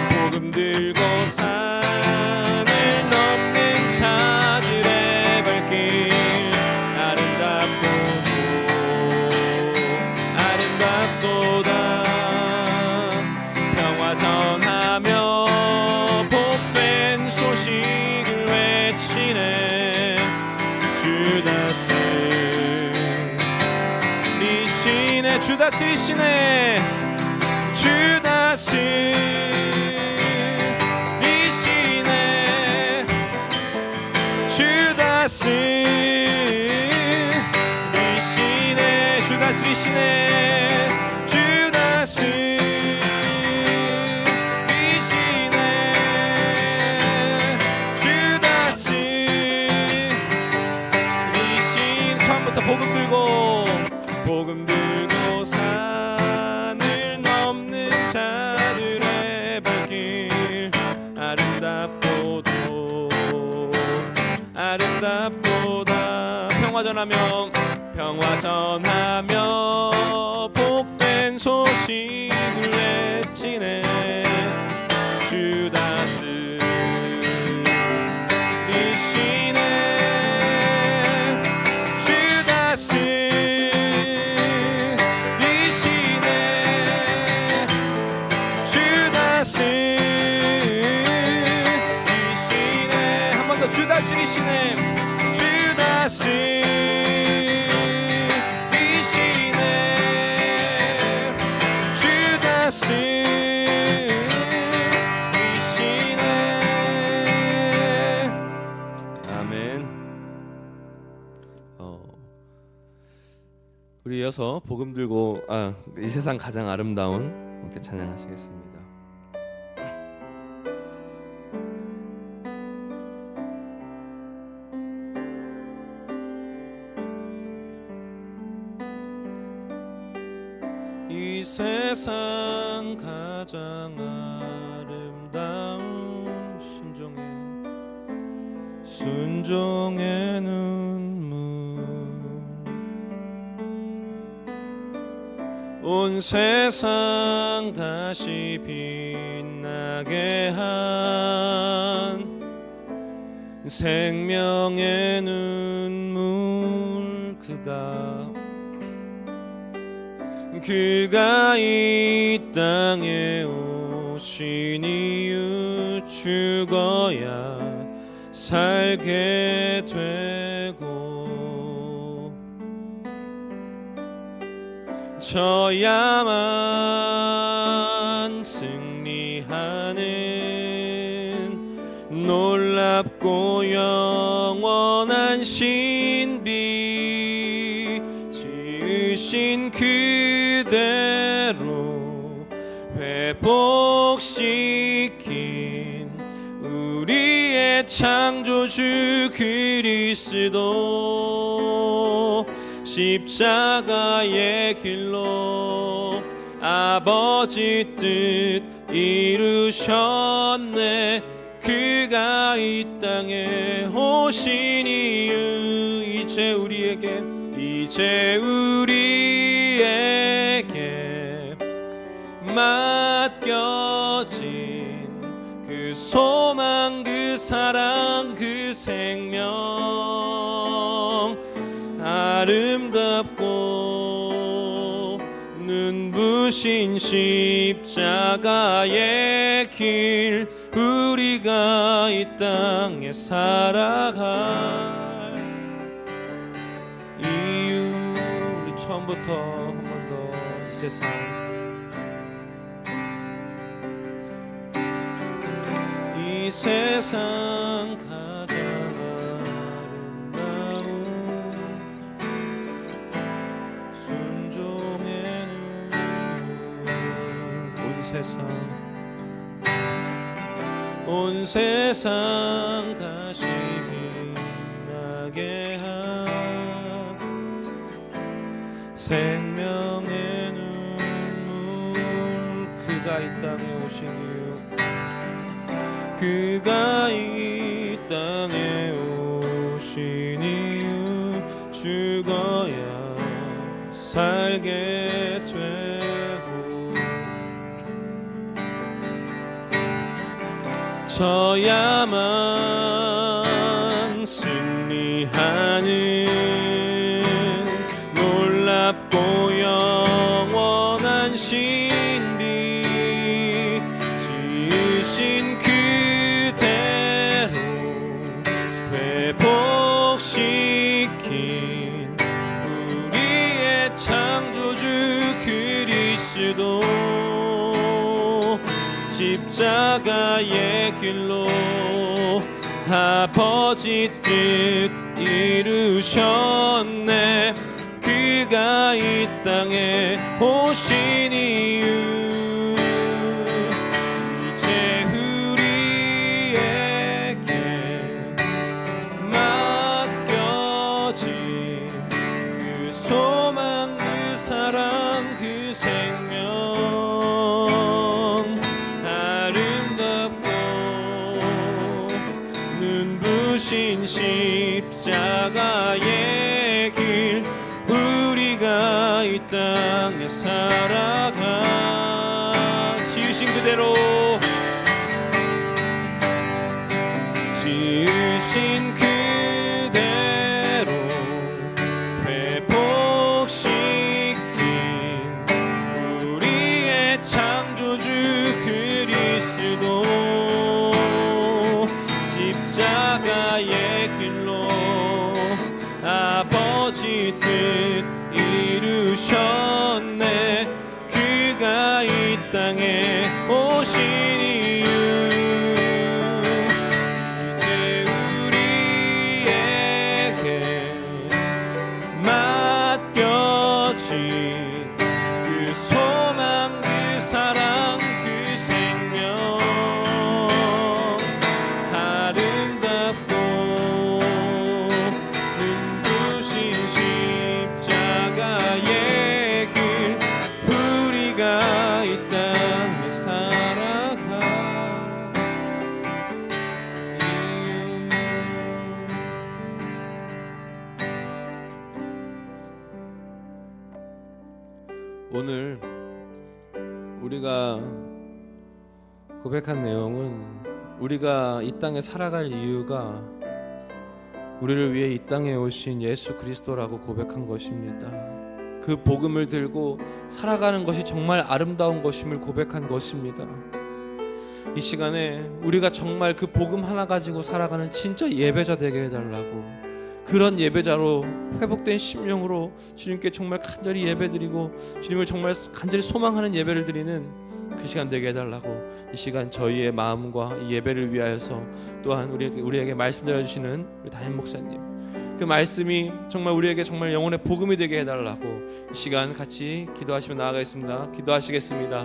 복음 들고 산을 넘는 자들의 발길 아름답도다 평화 전하며 복된 소식을 외치네 주다스 이시네 주다스 이시네 주다스 이시네 주다스 이시네 주다스 이시네 주다스 이신 처음부터 복음 들고 산을 넘는 자들의 발길 아름답도다 평화 전하며 복된 소식을 외치네 주다스 이시네 주다스 주다스 이시네 주다스 이시네 주다스 이시네 아멘. 우리 이어서 복음 들고 이 세상 가장 아름다운 함께 찬양하시겠습니다. 이 세상 가장 아름다운 순종의 눈물 온 세상 다시 빛나게 한 생명의 눈물 그가 이 땅에 오신 이유 죽어야 살게 되고 져야만 승리하는 놀랍고 영원한 신비 지으신 그대로 회복시킨 우리의 창조주 그리스도 십자가의 길로 아버지 뜻 이루셨네. 그가 이 땅에 오신 이유 이제 우리에게 맡겨진 그 소망 그 사랑 그 생명 아름답고 눈부신 십자가의 길 우리가 이 땅에 살아갈 이유 우리 처음부터 한 번 더 이 세상 가장 아름다운 순종의 눈물 온 세상 다시 빛나게 한 생명의 눈물 그가 이 땅에 오신 이유 그가 이 땅에 오신 이유 죽어야 살게 되고 서야만 승리하는 놀랍고 영원한 신비 지으신 그대로 회복시킨 우리의 창조주 그리스도 십자가의 길로 아버지 뜻 이루셨네. 그가 이 땅에 오신 이유 이제 우리에게 맡겨진 그 소망 그 사랑 그 생명 눈부신 십자가의 길 우리가 이 땅에 살아가 지으신 그대로 지으신 그대로 회복시킨 우리의 창조주 그리스도 십자가의 길로 아버지 뜻 이루셨네. 그가 이 땅에 오신 이유 이제 우리에게 맡겨진 그 소망 그 사랑 그 생명 아름답고 눈부신 십자가의 길 우리가 이 땅에 살아가 오늘 우리가 고백한 내용은 우리가 이 땅에 살아갈 이유가 우리를 위해 이 땅에 오신 예수 그리스도라고 고백한 것입니다. 그 복음을 들고 살아가는 것이 정말 아름다운 것임을 고백한 것입니다. 이 시간에 우리가 정말 그 복음 하나 가지고 살아가는 진짜 예배자 되게 해달라고, 그런 예배자로 회복된 심령으로 주님께 정말 간절히 예배드리고 주님을 정말 간절히 소망하는 예배를 드리는 그 시간 되게 해달라고 이 시간 저희의 마음과 이 예배를 위하여서 또한 우리에게 말씀 들려주시는 우리 담임 목사님, 그 말씀이 정말 우리에게 정말 영혼의 복음이 되게 해달라고 이 시간 같이 기도하시며 나아가겠습니다. 기도하시겠습니다.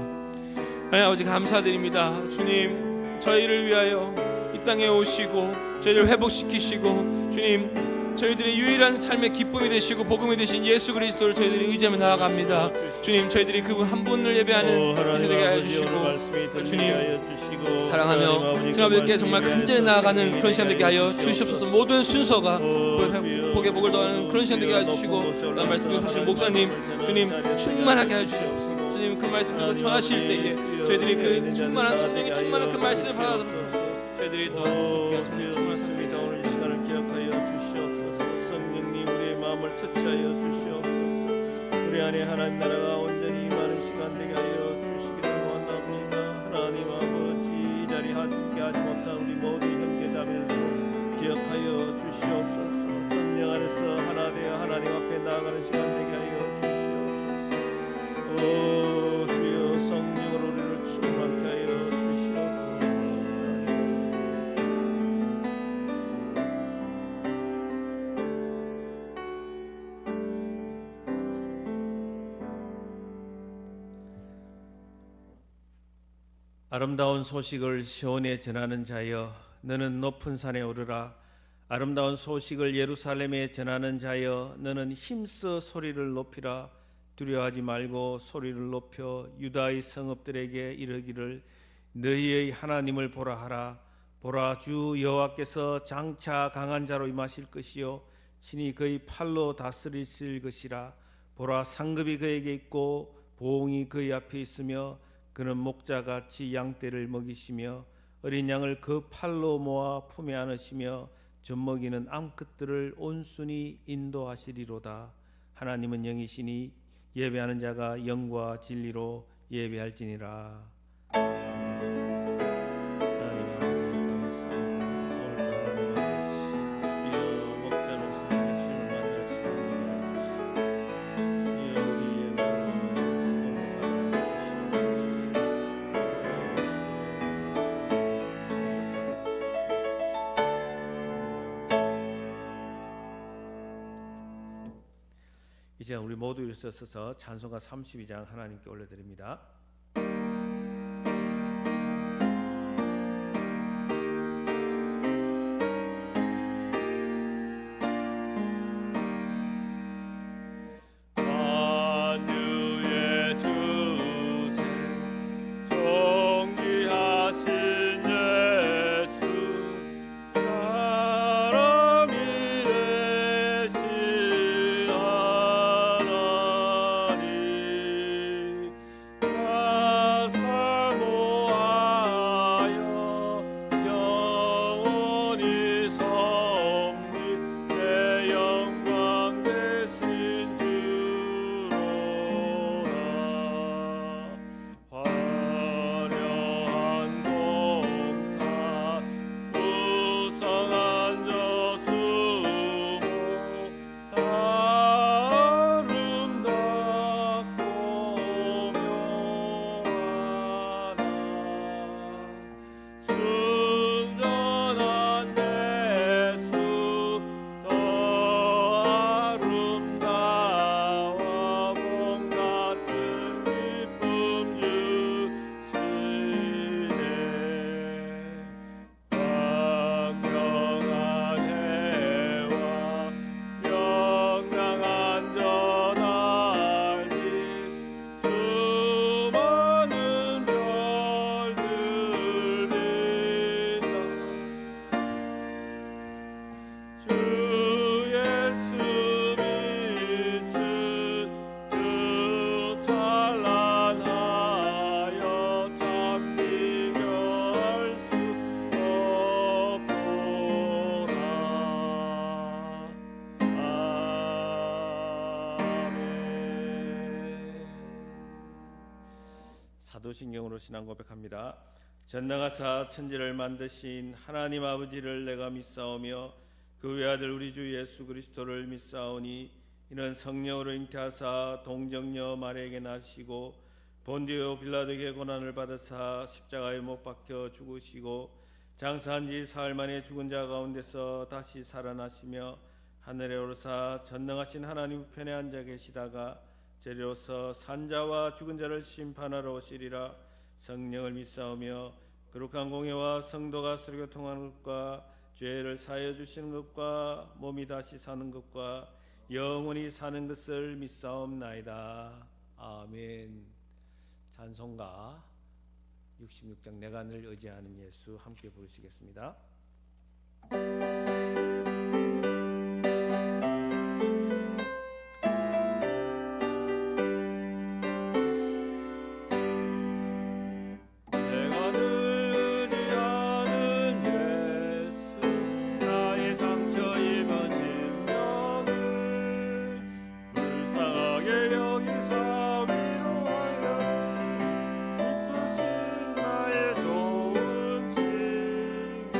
하나님 아버지 감사드립니다. 주님, 저희를 위하여 이 땅에 오시고 저희를 회복시키시고 주님 저희들의 유일한 삶의 기쁨이 되시고 복음이 되신 예수 그리스도를 저희들이 의지하며 나아갑니다. 주님, 저희들이 그분 한 분을 예배하는 그리스도 되게 하여 주시고 주님 사랑하며 주님 아버지께 정말 간절히 나아가는 그런 시간 되게 하여 주시옵소서. 모든 순서가 복에 복을 더하는 그런 시간 되게 하여 주시고 그런 말씀 하시는 목사님 주님 충만하게 하여 주시옵소서. 주님 그 말씀을 전하실 때에 저희들이 그 충만한 성령이 충만한 그 말씀을 받아들여서 저희들이 또한 그 충만한 성령이 오늘 이 시간을 기억하여 주시옵소서. 성령님 우리의 마음을 터치하여 주시옵소서. 우리 안에 하나님 나라가 온전히 임하는 시간 되게 하여 주시기를 원합니다. 하나님 아버지, 이 자리에 함께 하지 못한 우리 모든 형제 자매들도 기억하여 주시옵소서. 성령 안에서 하나 되어 하나님 앞에 나아가는 시간 되게 하여 주시옵소서. 오 주여, 성령으로 우리를 충만케 하여 주시옵소서. 아름다운 소식을 시온에 전하는 자여, 너는 높은 산에 오르라. 아름다운 소식을 예루살렘에 전하는 자여, 너는 힘써 소리를 높이라. 두려워하지 말고 소리를 높여 유다의 성읍들에게 이르기를 너희의 하나님을 보라 하라. 보라, 주 여호와께서 장차 강한 자로 임하실 것이요 신이 그의 팔로 다스리실 것이라. 보라, 상급이 그에게 있고 보응이 그의 앞에 있으며 그는 목자같이 양떼를 먹이시며 어린 양을 그 팔로 모아 품에 안으시며 젖먹이는 암컷들을 온순히 인도하시리로다. 하나님은 영이시니 예배하는 자가 영과 진리로 예배할지니라. 이제 우리 모두 일어서서 찬송가 32장 하나님께 올려드립니다. 사도신경으로 신앙 고백합니다. 전능하사 천지를 만드신 하나님 아버지를 내가 믿사오며 그 외아들 우리 주 예수 그리스도를 믿사오니 이는 성령으로 잉태하사 동정녀 마리아에게 나시고 본디오 빌라도에게 고난을 받으사 십자가에 못 박혀 죽으시고 장사한 지 사흘 만에 죽은 자 가운데서 다시 살아나시며 하늘에 오르사 전능하신 하나님 우편에 앉아 계시다가 재리로서 산자와 죽은 자를 심판하러 오시리라. 성령을 믿사오며 거룩한 공예와 성도가 서로 교통하는 것과 죄를 사하여 주시는 것과 몸이 다시 사는 것과 영원히 사는 것을 믿사옵나이다. 아멘. 찬송가 66장 내가 늘 의지하는 예수 함께 부르시겠습니다. 나의 좋은 친구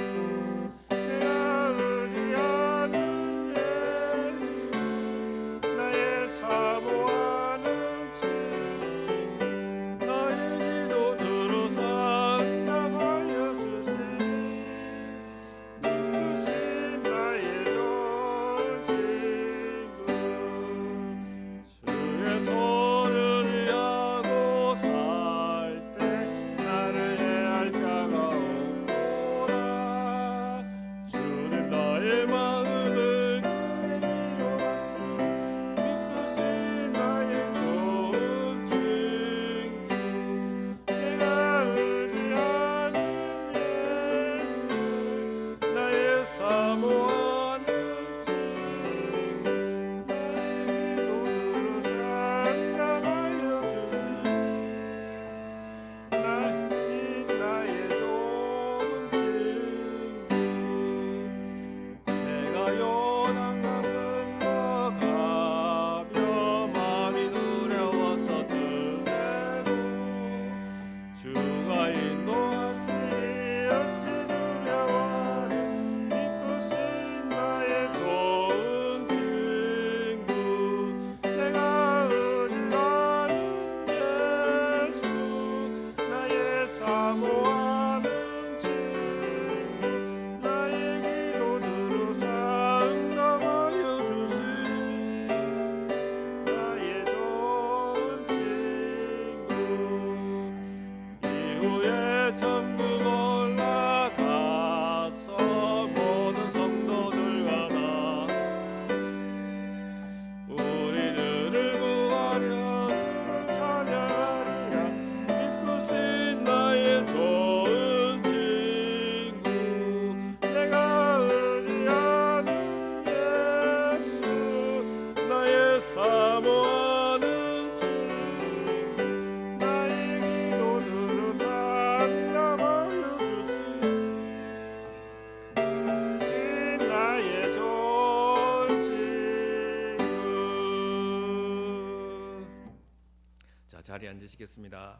자, 자리에 앉으시겠습니다.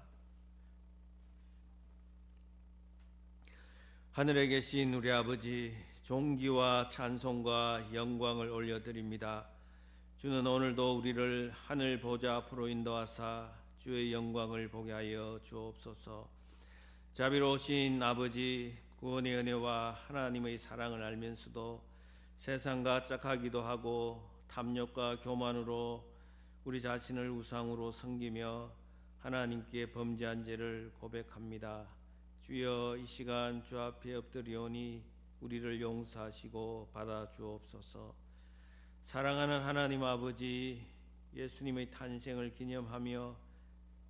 하늘에 계신 우리 아버지, 존귀와 찬송과 영광을 올려드립니다. 주는 오늘도 우리를 하늘 보좌 앞으로 인도하사 주의 영광을 보게 하여 주옵소서. 자비로우신 아버지, 구원의 은혜와 하나님의 사랑을 알면서도 세상과 짝하기도 하고 탐욕과 교만으로 우리 자신을 우상으로 섬기며 하나님께 범죄한 죄를 고백합니다. 주여, 이 시간 주 앞에 엎드리오니 우리를 용서하시고 받아 주옵소서. 사랑하는 하나님 아버지, 예수님의 탄생을 기념하며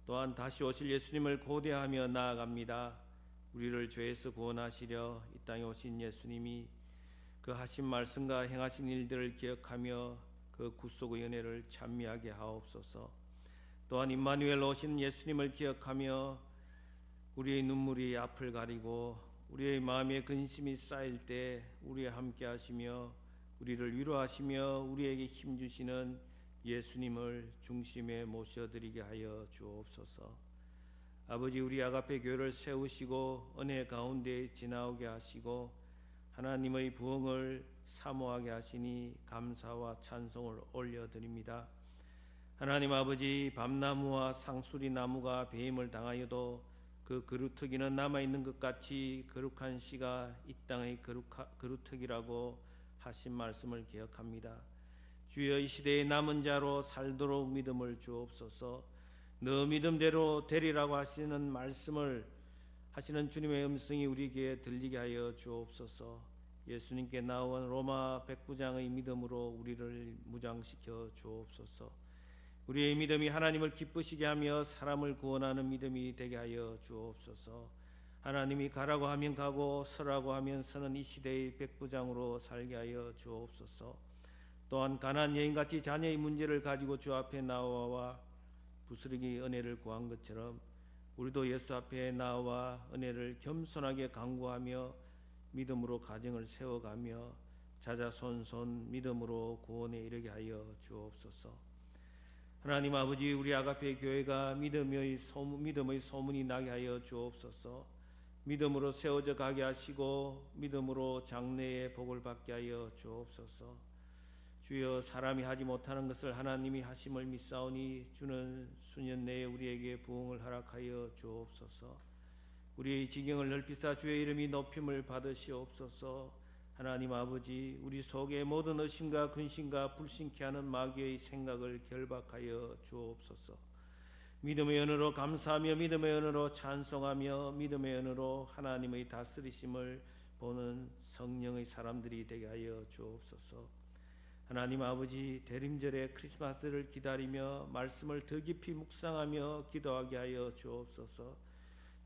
또한 다시 오실 예수님을 고대하며 나아갑니다. 우리를 죄에서 구원하시려 이 땅에 오신 예수님이 그 하신 말씀과 행하신 일들을 기억하며 그 구속의 은혜를 찬미하게 하옵소서. 또한 임마누엘 오신 예수님을 기억하며 우리의 눈물이 앞을 가리고 우리의 마음에 근심이 쌓일 때 우리와 함께 하시며 우리를 위로하시며 우리에게 힘주시는 예수님을 중심에 모셔드리게 하여 주옵소서. 아버지, 우리 아가페 교회를 세우시고 은혜 가운데 지나오게 하시고 하나님의 부흥을 사모하게 하시니 감사와 찬송을 올려드립니다. 하나님 아버지, 밤나무와 상수리 나무가 배임을 당하여도 그 그루터기는 남아있는 것 같이 거룩한 씨가 이 땅의 그루터기라고 하신 말씀을 기억합니다. 주여, 이 시대의 남은 자로 살도록 믿음을 주옵소서. 너 믿음대로 되리라고 하시는 말씀을 하시는 주님의 음성이 우리에게 들리게 하여 주옵소서. 예수님께 나온 로마 백부장의 믿음으로 우리를 무장시켜 주옵소서. 우리의 믿음이 하나님을 기쁘시게 하며 사람을 구원하는 믿음이 되게 하여 주옵소서. 하나님이 가라고 하면 가고 서라고 하면 서는 이 시대의 백부장으로 살게 하여 주옵소서. 또한 가난한 여인같이 자녀의 문제를 가지고 주 앞에 나와 부스러기 은혜를 구한 것처럼 우리도 예수 앞에 나와 은혜를 겸손하게 간구하며 믿음으로 가정을 세워가며 자자손손 믿음으로 구원에 이르게 하여 주옵소서. 하나님 아버지, 우리 아가페 교회가 믿음의 소문이 나게 하여 주옵소서. 믿음으로 세워져 가게 하시고 믿음으로 장래의 복을 받게 하여 주옵소서. 주여, 사람이 하지 못하는 것을 하나님이 하심을 믿사오니 주는 수년 내에 우리에게 부흥을 허락하여 주옵소서. 우리의 지경을 넓히사 주의 이름이 높임을 받으시옵소서. 하나님 아버지, 우리 속에 모든 의심과 근심과 불신케 하는 마귀의 생각을 결박하여 주옵소서. 믿음의 은혜로 감사하며 믿음의 은혜로 찬송하며 믿음의 은혜로 하나님의 다스리심을 보는 성령의 사람들이 되게 하여 주옵소서. 하나님 아버지, 대림절에 크리스마스를 기다리며 말씀을 더 깊이 묵상하며 기도하게 하여 주옵소서.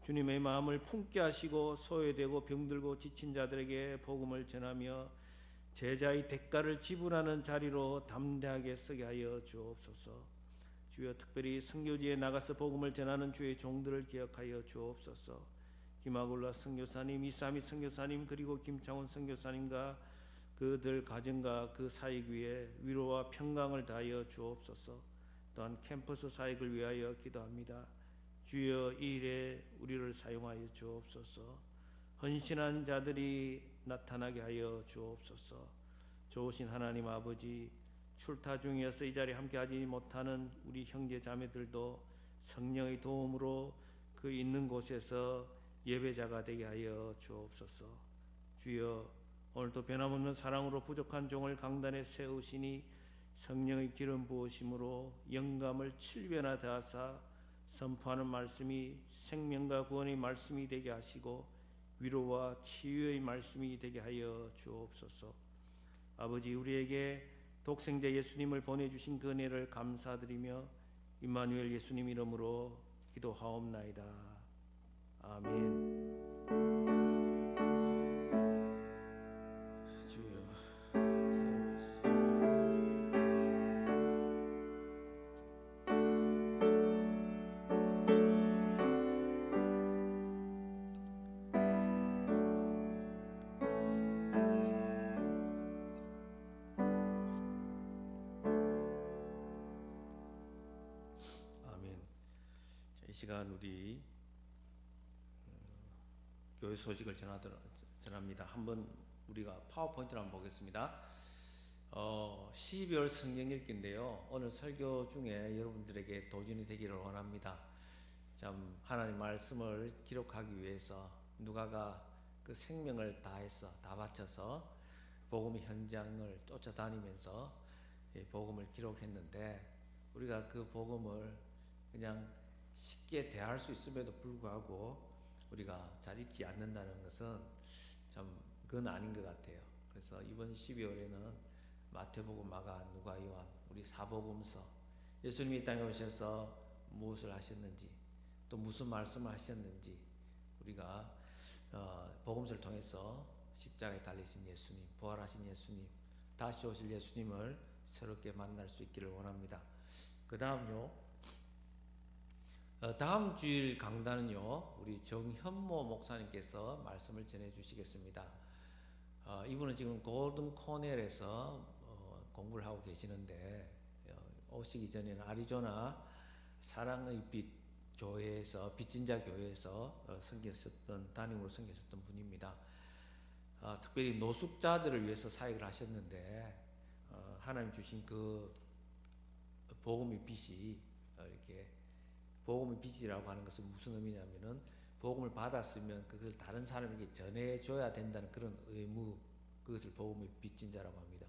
주님의 마음을 품게 하시고 소외되고 병들고 지친 자들에게 복음을 전하며 제자의 대가를 지불하는 자리로 담대하게 서게 하여 주옵소서. 주여, 특별히 선교지에 나가서 복음을 전하는 주의 종들을 기억하여 주옵소서. 김아굴라 선교사님, 이삼이 선교사님, 그리고 김창훈 선교사님과 그들 가정과 그 사역 위에 위로와 평강을 다하여 주옵소서. 또한 캠퍼스 사역을 위하여 기도합니다. 주여, 이 일에 우리를 사용하여 주옵소서. 헌신한 자들이 나타나게 하여 주옵소서. 좋으신 하나님 아버지, 출타 중이어서 이 자리에 함께하지 못하는 우리 형제 자매들도 성령의 도움으로 그 있는 곳에서 예배자가 되게 하여 주옵소서. 주여, 오늘도 변함없는 사랑으로 부족한 종을 강단에 세우시니 성령의 기름 부으심으로 영감을 7배나 더하사 선포하는 말씀이 생명과 구원의 말씀이 되게 하시고 위로와 치유의 말씀이 되게 하여 주옵소서. 아버지, 우리에게 독생자 예수님을 보내주신 그 은혜를 감사드리며 임마누엘 예수님 이름으로 기도하옵나이다. 아멘. 이 시간 우리 교회 소식을 전합니다. 한번 우리가 파워포인트를 한번 보겠습니다. 12월 성경 읽기인데요. 오늘 설교 중에 여러분들에게 도전이 되기를 원합니다. 참 하나님 말씀을 기록하기 위해서 누가가 그 생명을 다해서 다 바쳐서 복음 현장을 쫓아다니면서 복음을 기록했는데 우리가 그 복음을 그냥 쉽게 대할 수 있음에도 불구하고 우리가 잘 읽지 않는다는 것은 참 그건 아닌 것 같아요. 그래서 이번 12월에는 마태복음, 마가, 누가, 요한 우리 사복음서 예수님이 이 땅에 오셔서 무엇을 하셨는지 또 무슨 말씀을 하셨는지 우리가 복음서를 통해서 십자가에 달리신 예수님, 부활하신 예수님, 다시 오실 예수님을 새롭게 만날 수 있기를 원합니다. 그 다음요, 다음 주일 강단은요 우리 정현모 목사님께서 말씀을 전해 주시겠습니다. 이분은 지금 골든 코넬에서 공부를 하고 계시는데 오시기 전에는 아리조나 사랑의 빛 교회에서 빚진자 교회에서 담임으로 섬기셨던 분입니다. 특별히 노숙자들을 위해서 사역을 하셨는데 하나님 주신 그 복음의 빛이 이렇게 복음의 빛이라고 하는 것은 무슨 의미냐면은 복음을 받았으면 그것을 다른 사람에게 전해줘야 된다는 그런 의무, 그것을 복음의 빚진 자라고 합니다.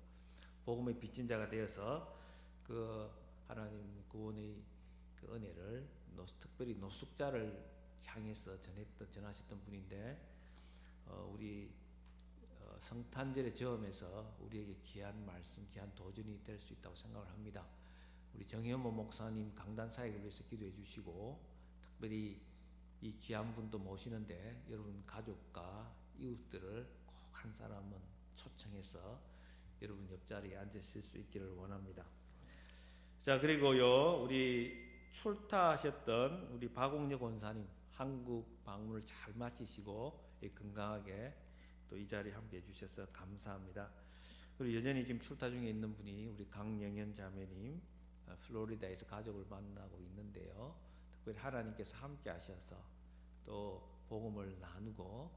복음의 빚진 자가 되어서 그 하나님 구원의 그 은혜를 특별히 노숙자를 향해서 전하셨던 분인데 우리 성탄절의 저음에서 우리에게 귀한 말씀, 귀한 도전이 될 수 있다고 생각을 합니다. 우리 정현모 목사님 강단 사역을 위해서 기도해 주시고 특별히 이 귀한 분도 모시는데 여러분 가족과 이웃들을 꼭 한 사람은 초청해서 여러분 옆자리에 앉으실 수 있기를 원합니다. 자, 그리고요 우리 출타하셨던 우리 박옥녀 권사님 한국 방문을 잘 마치시고 건강하게 또 이 자리에 함께 해주셔서 감사합니다. 그리고 여전히 지금 출타 중에 있는 분이 우리 강영현 자매님 플로리다에서 가족을 만나고 있는데요. 특별히 하나님께서 함께 하셔서 또 복음을 나누고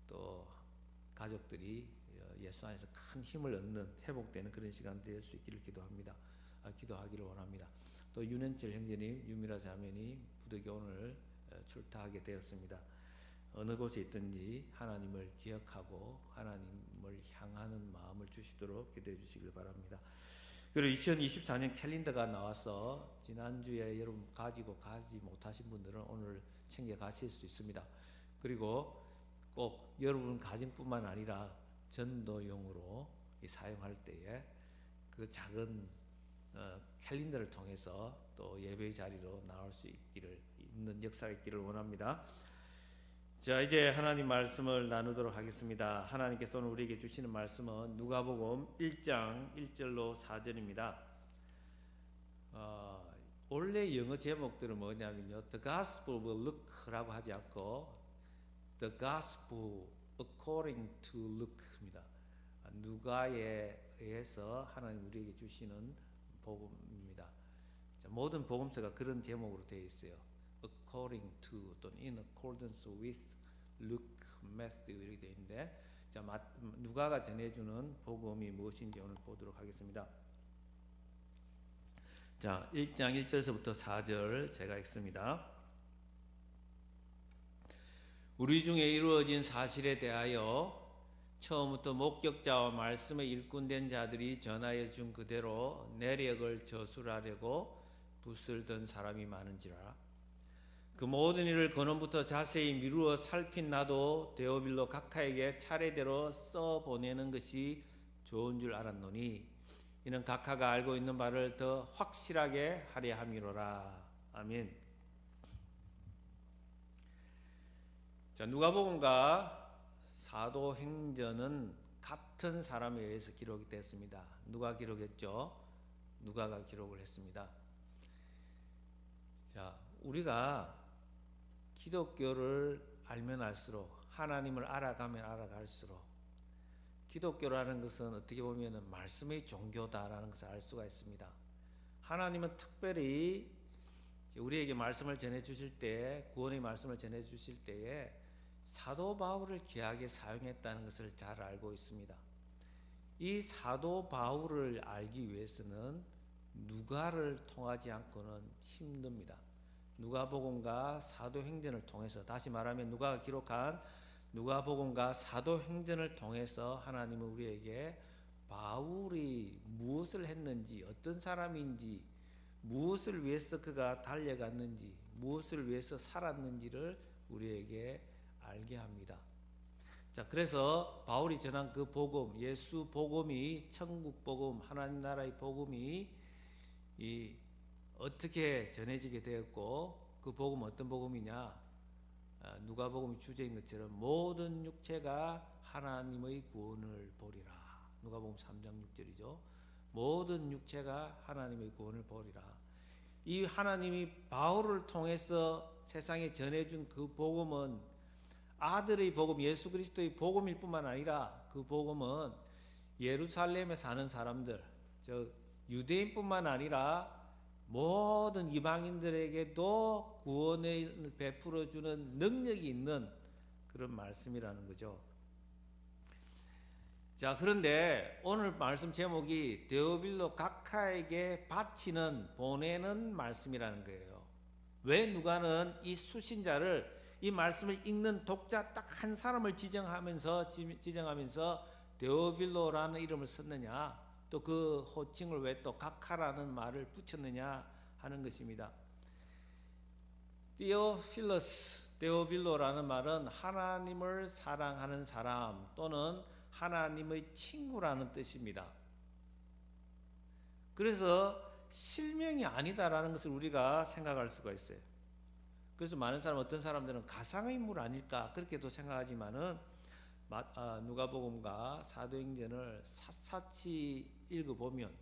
또 가족들이 예수 안에서 큰 힘을 얻는 회복되는 그런 시간 될 수 있기를 기도하기를 원합니다. 또 윤현철 형제님, 유미라 자매님 부득이 오늘 출타하게 되었습니다. 어느 곳에 있든지 하나님을 기억하고 하나님을 향하는 마음을 주시도록 기도해 주시길 바랍니다. 그리고 2024년 캘린더가 나와서 지난주에 여러분 가지 못하신 분들은 오늘 챙겨 가실 수 있습니다. 그리고 꼭 여러분 가정뿐만 아니라 전도용으로 사용할 때에 그 작은 캘린더를 통해서 또 예배의 자리로 나올 수 있는 역사가 있기를 원합니다. 자, 이제 하나님 말씀을 나누도록 하겠습니다. 하나님께서 오늘 우리에게 주시는 말씀은 누가복음 1장 1절로 4절입니다. 원래 영어 제목들은 뭐냐면요, The Gospel of Luke라고 하지 않고 The Gospel According to Luke입니다. 누가에 의해서 하나님 우리에게 주시는 복음입니다. 자, 모든 복음서가 그런 제목으로 되어 있어요. According to 또는 in accordance with Luke, Matthew 이렇게 되어 있는데, 자, 누가가 전해주는 복음이 무엇인지 오늘 보도록 하겠습니다. 자, 1장 1절에서부터 4절 제가 읽습니다. 우리 중에 이루어진 사실에 대하여 처음부터 목격자와 말씀의 일꾼된 자들이 전하여 준 그대로 내력을 저술하려고 붓을 든 사람이 많은지라. 그 모든 일을 근원부터 자세히 미루어 살핀 나도 데오빌로 각하에게 차례대로 써보내는 것이 좋은 줄 알았노니 이는 각하가 알고 있는 바를 더 확실하게 하려 함이로라. 아멘. 자, 누가복음과 사도행전은 같은 사람에 의해서 기록이 됐습니다. 누가 기록했죠? 누가가 기록을 했습니다. 자, 우리가 기독교를 알면 알수록 하나님을 알아가면 알아갈수록 기독교라는 것은 어떻게 보면 말씀의 종교다라는 것을 알 수가 있습니다. 하나님은 특별히 우리에게 말씀을 전해 주실 때, 구원의 말씀을 전해 주실 때에 사도 바울을 귀하게 사용했다는 것을 잘 알고 있습니다. 이 사도 바울을 알기 위해서는 누가를 통하지 않고는 힘듭니다. 누가복음과 사도행전을 통해서, 다시 말하면 누가가 기록한 누가복음과 사도행전을 통해서 하나님은 우리에게 바울이 무엇을 했는지, 어떤 사람인지, 무엇을 위해서 그가 달려갔는지, 무엇을 위해서 살았는지를 우리에게 알게 합니다. 자, 그래서 바울이 전한 그 복음, 예수 복음이, 천국 복음, 하나님 나라의 복음이 어떻게 전해지게 되었고, 그 복음 어떤 복음이냐? 누가복음이 주제인 것처럼 모든 육체가 하나님의 구원을 보리라. 누가복음 3장 6절이죠. 모든 육체가 하나님의 구원을 보리라. 이 하나님이 바울을 통해서 세상에 전해준 그 복음은 아들의 복음, 예수 그리스도의 복음일 뿐만 아니라 그 복음은 예루살렘에 사는 사람들, 즉 유대인뿐만 아니라 모든 이방인들에게도 구원을 베풀어 주는 능력이 있는 그런 말씀이라는 거죠. 자, 그런데 오늘 말씀 제목이 데오빌로 각하에게 바치는, 보내는 말씀이라는 거예요. 왜 누가는 이 수신자를, 이 말씀을 읽는 독자 딱 한 사람을 지정하면서 데오빌로라는 이름을 썼느냐, 또 그 호칭을 왜 또 각하라는 말을 붙였느냐 하는 것입니다. 데오빌로라는 말은 하나님을 사랑하는 사람 또는 하나님의 친구라는 뜻입니다. 그래서 실명이 아니다라는 것을 우리가 생각할 수가 있어요. 그래서 많은 사람, 어떤 사람들은 가상의 인물 아닐까 그렇게도 생각하지만은 누가복음과 사도행전을 샅샅이 읽어보면,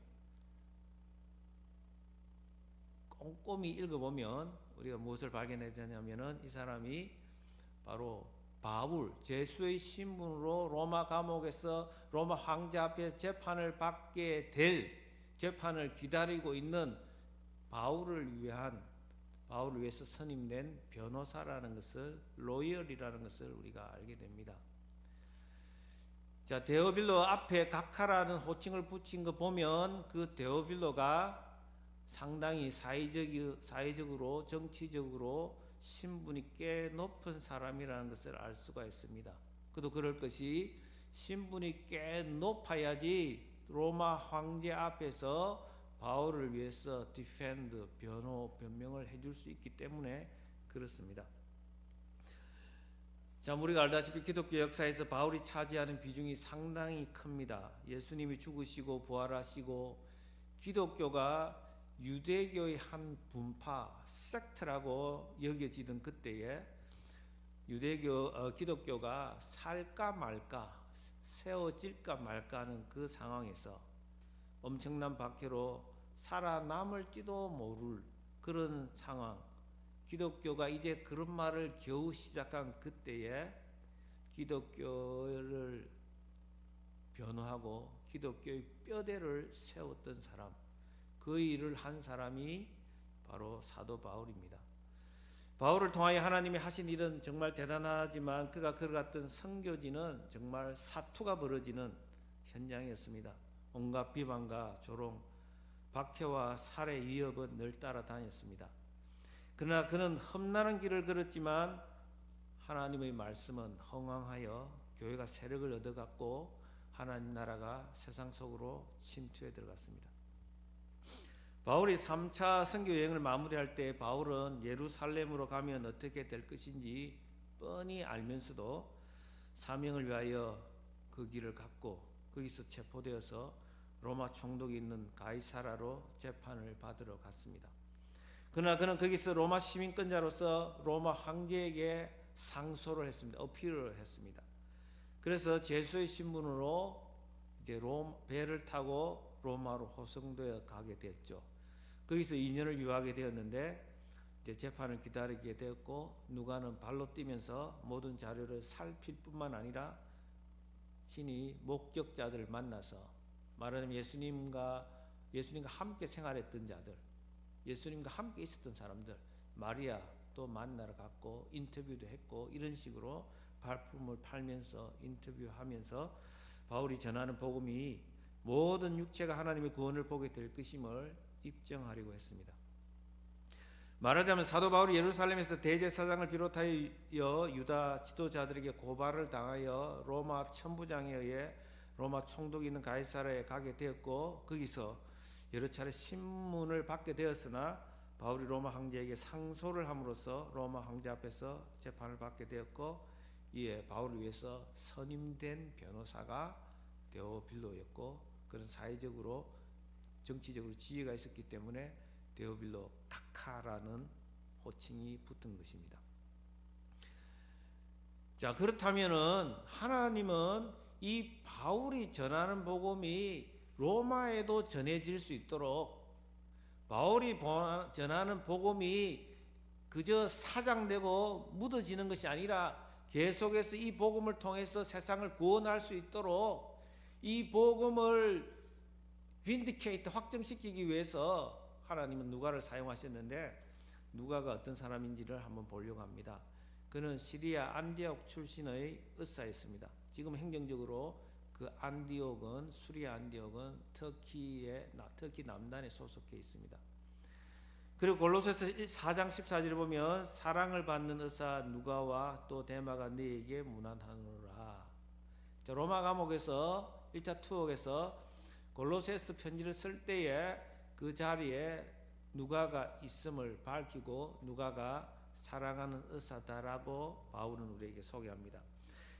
꼼꼼히 읽어보면 우리가 무엇을 발견하냐면은 이 사람이 바로 바울, 제수의 신분으로 로마 감옥에서 로마 황제 앞에서 재판을 받게 될, 재판을 기다리고 있는 바울을 위해서 선임된 변호사라는 것을, 로이얼이라는 것을 우리가 알게 됩니다. 자, 데오빌로 앞에 각하라는 호칭을 붙인 거 보면 그 데오빌로가 상당히 사회적으로, 정치적으로 신분이 꽤 높은 사람이라는 것을 알 수가 있습니다. 그도 그럴 것이 신분이 꽤 높아야지 로마 황제 앞에서 바울을 위해서 변명을 해줄 수 있기 때문에 그렇습니다. 자, 우리가 알다시피 기독교 역사에서 바울이 차지하는 비중이 상당히 큽니다. 예수님이 죽으시고 부활하시고 기독교가 유대교의 한 분파, 섹트라고 여겨지던 그때에 기독교가 살까 말까, 세워질까 말까 하는 그 상황에서 엄청난 박해로 살아남을지도 모를 그런 상황, 기독교가 이제 그런 말을 겨우 시작한 그때에 기독교를 변호하고 기독교의 뼈대를 세웠던 사람, 그 일을 한 사람이 바로 사도 바울입니다. 바울을 통하여 하나님이 하신 일은 정말 대단하지만 그가 걸어갔던 선교지는 정말 사투가 벌어지는 현장이었습니다. 온갖 비방과 조롱, 박해와 살해 위협은 늘 따라다녔습니다. 그러나 그는 험난한 길을 걸었지만 하나님의 말씀은 흥왕하여 교회가 세력을 얻어갔고 하나님 나라가 세상 속으로 침투해 들어갔습니다. 바울이 3차 선교 여행을 마무리할 때 바울은 예루살렘으로 가면 어떻게 될 것인지 뻔히 알면서도 사명을 위하여 그 길을 갔고 거기서 체포되어서 로마 총독이 있는 가이사라로 재판을 받으러 갔습니다. 그러나 그는 거기서 로마 시민권자로서 로마 황제에게 상소를 했습니다. 어필을 했습니다. 그래서 제수의 신분으로 이제 배를 타고 로마로 호송되어 가게 됐죠. 거기서 2년을 유하게 되었는데 이제 재판을 기다리게 되었고 누가는 발로 뛰면서 모든 자료를 살필 뿐만 아니라 친히 목격자들을 만나서 말하자면 예수님과 함께 생활했던 자들, 예수님과 함께 있었던 사람들, 마리아 또 만나러 갔고 인터뷰도 했고, 이런 식으로 발품을 팔면서 인터뷰하면서 바울이 전하는 복음이 모든 육체가 하나님의 구원을 보게 될 것임을 입증하려고 했습니다. 말하자면 사도 바울이 예루살렘에서 대제사장을 비롯하여 유다 지도자들에게 고발을 당하여 로마 천부장에 의해 로마 총독이 있는 가이사랴에 가게 되었고, 거기서 여러 차례 신문을 받게 되었으나 바울이 로마 황제에게 상소를 함으로써 로마 황제 앞에서 재판을 받게 되었고, 이에 바울을 위해서 선임된 변호사가 데오빌로였고, 그런 사회적으로 정치적으로 지위가 있었기 때문에 데오빌로 카카라는 호칭이 붙은 것입니다. 자, 그렇다면은 하나님은 이 바울이 전하는 복음이 로마에도 전해질 수 있도록, 바울이 전하는 복음이 그저 사장되고 묻어지는 것이 아니라 계속해서 이 복음을 통해서 세상을 구원할 수 있도록 이 복음을 빈디케이트 확정시키기 위해서 하나님은 누가를 사용하셨는데, 누가가 어떤 사람인지를 한번 보려고 합니다. 그는 시리아 안디옥 출신의 의사였습니다. 지금 행정적으로 그 안디옥은, 수리아 안디옥은 터키 남단에 소속해 있습니다. 그리고 골로새서 4장 14절을 보면 사랑을 받는 의사 누가와 또 데마가 너에게 문안하노라. 로마 감옥에서 1차 투옥에서 골로새서 편지를 쓸 때에 그 자리에 누가가 있음을 밝히고 누가가 사랑하는 의사다라고 바울은 우리에게 소개합니다.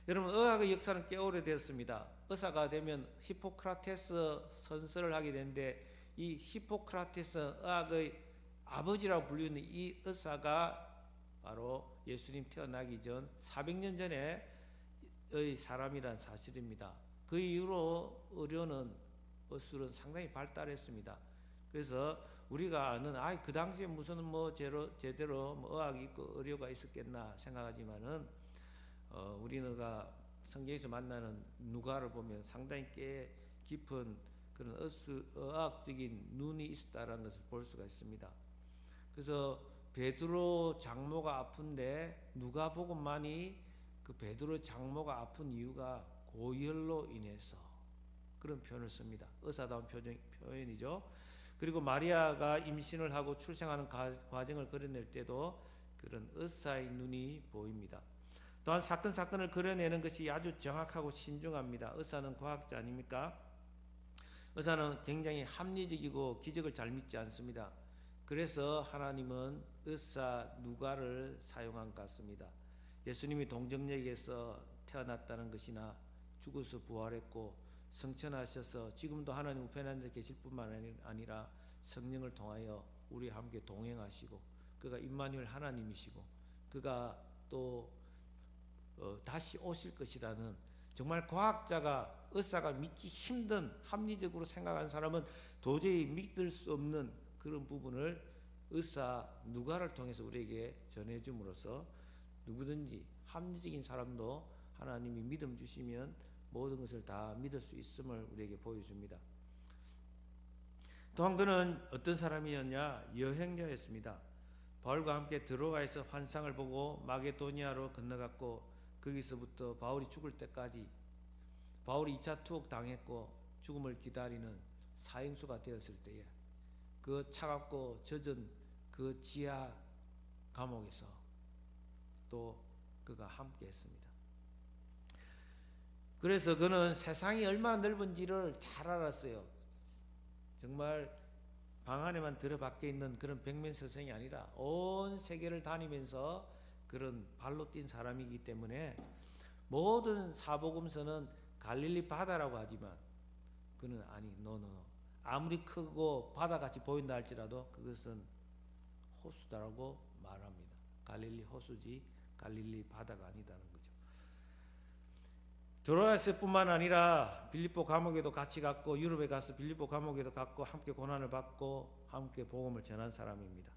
여러분, 의학의 역사는 꽤 오래됐습니다. 의사가 되면 히포크라테스 선서를 하게 되는데, 이 히포크라테스 의학의 아버지라고 불리는 이 의사가 바로 예수님 태어나기 전 400년 전의 사람이란 사실입니다. 그 이후로 의료는, 의술은 상당히 발달했습니다. 그래서 우리가 아는 그 당시에 무슨 제대로 의학이 있고 의료가 있었겠나 생각하지만은 우리가 성경에서 만나는 누가를 보면 상당히 꽤 깊은 그런 의학적인 눈이 있었다라는 것을 볼 수가 있습니다. 그래서 베드로 장모가 아픈데 누가복음만이 그 베드로 장모가 아픈 이유가 고열로 인해서 그런 표현을 씁니다. 의사다운 표현이죠. 그리고 마리아가 임신을 하고 출생하는 과정을 그려낼 때도 그런 의사의 눈이 보입니다. 또한 사건을 그려내는 것이 아주 정확하고 신중합니다. 의사는 과학자 아닙니까? 의사는 굉장히 합리적이고 기적을 잘 믿지 않습니다. 그래서 하나님은 의사 누가를 사용한 것 같습니다. 예수님이 동정역에서 태어났다는 것이나 죽어서 부활했고 성천하셔서 지금도 하나님 우편에 앉아 계실 뿐만 아니라 성령을 통하여 우리와 함께 동행하시고, 그가 임마누엘 하나님이시고, 그가 또 다시 오실 것이라는, 정말 과학자가, 의사가 믿기 힘든, 합리적으로 생각하는 사람은 도저히 믿을 수 없는 그런 부분을 의사 누가를 통해서 우리에게 전해줌으로써 누구든지 합리적인 사람도 하나님이 믿음 주시면 모든 것을 다 믿을 수 있음을 우리에게 보여줍니다. 또한 그는 어떤 사람이었냐? 여행자였습니다. 바울과 함께 드로아에서 환상을 보고 마게도니아로 건너갔고, 거기서부터 바울이 죽을 때까지, 바울이 2차 투옥 당했고 죽음을 기다리는 사형수가 되었을 때에 그 차갑고 젖은 그 지하 감옥에서 또 그가 함께 했습니다. 그래서 그는 세상이 얼마나 넓은지를 잘 알았어요. 정말 방 안에만 들어박혀 있는 그런 백면서성이 아니라 온 세계를 다니면서 그런 발로 뛴 사람이기 때문에 모든 사복음서는 갈릴리 바다라고 하지만 그는 아무리 크고 바다같이 보인다 할지라도 그것은 호수다라고 말합니다. 갈릴리 호수지 갈릴리 바다가 아니다는 거죠. 드로아스뿐만 아니라 빌립보 감옥에도 같이 갔고, 유럽에 가서 빌립보 감옥에도 갔고 함께 고난을 받고 함께 복음을 전한 사람입니다.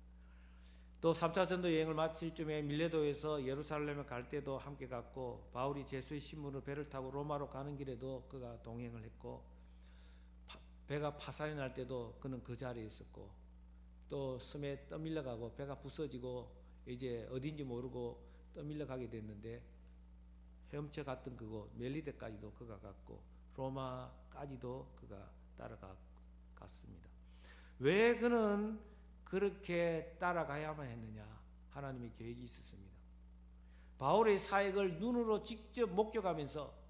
또 3차 전도 여행을 마칠 쯤에 밀레도에서 예루살렘에 갈 때도 함께 갔고, 바울이 제수의 신분으로 배를 타고 로마로 가는 길에도 그가 동행을 했고, 배가 파산이 날 때도 그는 그 자리에 있었고, 또 섬에 떠밀려 가고 배가 부서지고 이제 어딘지 모르고 떠밀려 가게 됐는데 헤엄쳐 갔던 그곳 멜리데까지도 그가 갔고 로마까지도 그가 따라갔습니다. 왜 그는 그렇게 따라가야만 했느냐? 하나님의 계획이 있었습니다. 바울의 사역을 눈으로 직접 목격하면서